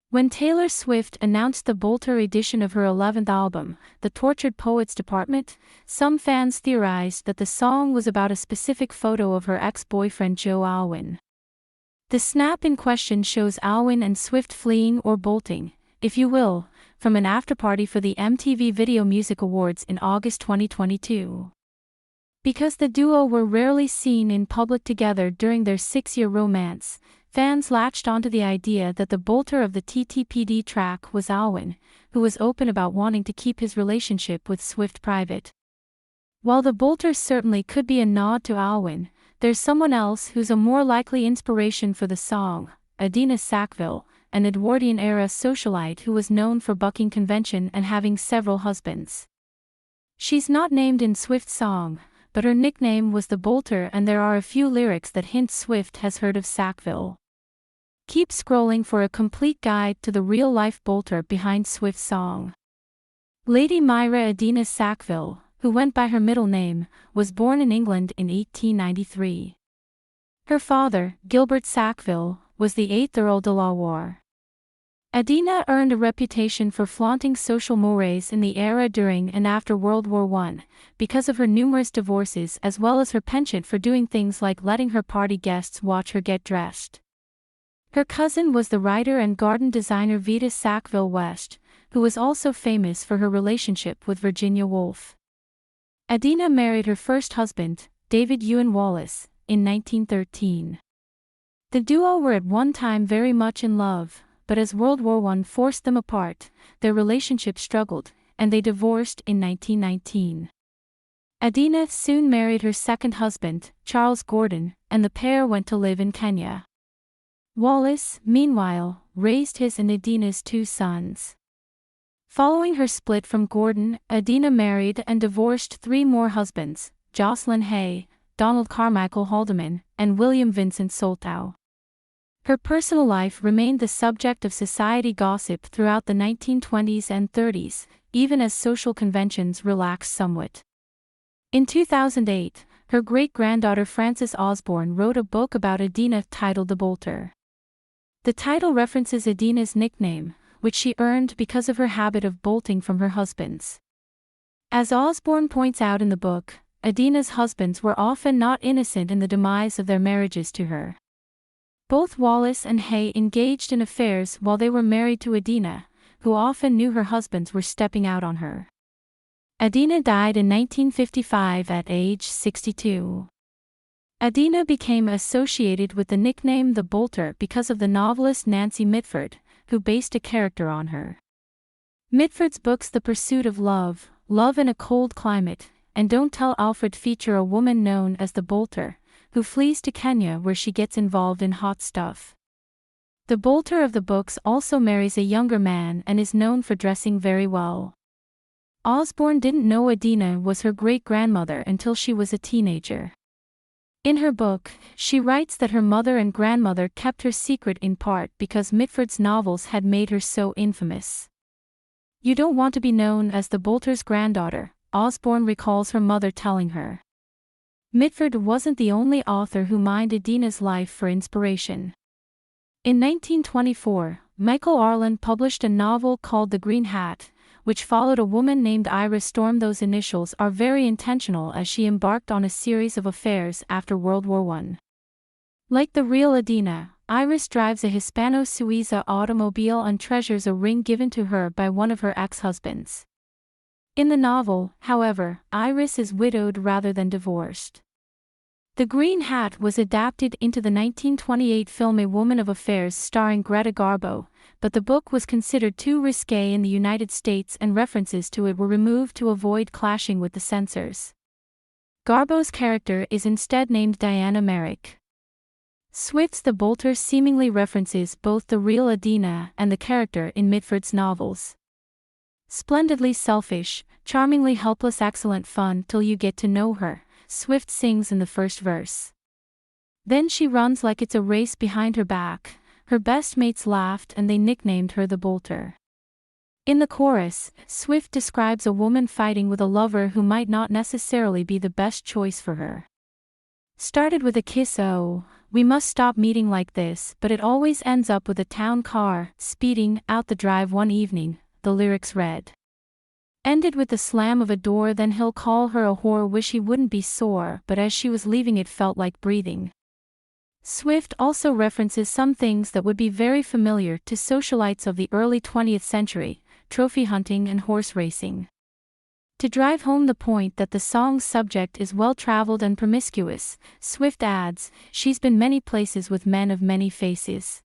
When Taylor Swift announced the Bolter edition of her 11th album, The Tortured Poets Department, some fans theorized that the song was about a specific photo of her ex-boyfriend Joe Alwyn. The snap in question shows Alwyn and Swift fleeing or bolting, if you will, from an afterparty for the MTV Video Music Awards in August 2022. Because the duo were rarely seen in public together during their 6-year romance, fans latched onto the idea that the bolter of the TTPD track was Alwyn, who was open about wanting to keep his relationship with Swift private. While the bolter certainly could be a nod to Alwyn, there's someone else who's a more likely inspiration for the song, Adina Sackville, an Edwardian-era socialite who was known for bucking convention and having several husbands. She's not named in Swift's song, but her nickname was the Bolter, and there are a few lyrics that hint Swift has heard of Sackville. Keep scrolling for a complete guide to the real-life Bolter behind Swift's song. Lady Myra Adina Sackville, who went by her middle name, was born in England in 1893. Her father, Gilbert Sackville, was the 8th Earl de la Warr. Adina earned a reputation for flaunting social mores in the era during and after World War I, because of her numerous divorces as well as her penchant for doing things like letting her party guests watch her get dressed. Her cousin was the writer and garden designer Vita Sackville West, who was also famous for her relationship with Virginia Woolf. Adina married her first husband, David Ewan Wallace, in 1913. The duo were at one time very much in love, but as World War I forced them apart, their relationship struggled, and they divorced in 1919. Adina soon married her second husband, Charles Gordon, and the pair went to live in Kenya. Wallace, meanwhile, raised his and Adina's 2 sons. Following her split from Gordon, Adina married and divorced 3 more husbands, Jocelyn Hay, Donald Carmichael Haldeman, and William Vincent Soltow. Her personal life remained the subject of society gossip throughout the 1920s and 30s, even as social conventions relaxed somewhat. In 2008, her great-granddaughter Frances Osborne wrote a book about Adina titled The Bolter. The title references Adina's nickname, which she earned because of her habit of bolting from her husbands. As Osborne points out in the book, Adina's husbands were often not innocent in the demise of their marriages to her. Both Wallace and Hay engaged in affairs while they were married to Adina, who often knew her husbands were stepping out on her. Adina died in 1955 at age 62. Adina became associated with the nickname The Bolter because of the novelist Nancy Mitford, who based a character on her. Mitford's books The Pursuit of Love, Love in a Cold Climate, and Don't Tell Alfred feature a woman known as the Bolter, who flees to Kenya where she gets involved in hot stuff. The Bolter of the books also marries a younger man and is known for dressing very well. Osborne didn't know Adina was her great-grandmother until she was a teenager. In her book, she writes that her mother and grandmother kept her secret in part because Mitford's novels had made her so infamous. You don't want to be known as the Bolter's granddaughter, Osborne recalls her mother telling her. Mitford wasn't the only author who mined Adina's life for inspiration. In 1924, Michael Arlen published a novel called The Green Hat, which followed a woman named Iris Storm. Those initials are very intentional as she embarked on a series of affairs after World War I. Like the real Adina, Iris drives a Hispano-Suiza automobile and treasures a ring given to her by one of her ex-husbands. In the novel, however, Iris is widowed rather than divorced. The Green Hat was adapted into the 1928 film A Woman of Affairs starring Greta Garbo, but the book was considered too risque in the United States and references to it were removed to avoid clashing with the censors. Garbo's character is instead named Diana Merrick. Swift's The Bolter seemingly references both the real Adina and the character in Mitford's novels. Splendidly selfish, charmingly helpless, excellent fun till you get to know her, Swift sings in the first verse. Then she runs like it's a race behind her back, her best mates laughed and they nicknamed her the Bolter. In the chorus, Swift describes a woman fighting with a lover who might not necessarily be the best choice for her. Started with a kiss, oh, we must stop meeting like this, but it always ends up with a town car, speeding out the drive one evening, the lyrics read. Ended with the slam of a door, then he'll call her a whore, wish he wouldn't be sore, but as she was leaving it felt like breathing. Swift also references some things that would be very familiar to socialites of the early 20th century, trophy hunting and horse racing. To drive home the point that the song's subject is well-traveled and promiscuous, Swift adds, she's been many places with men of many faces.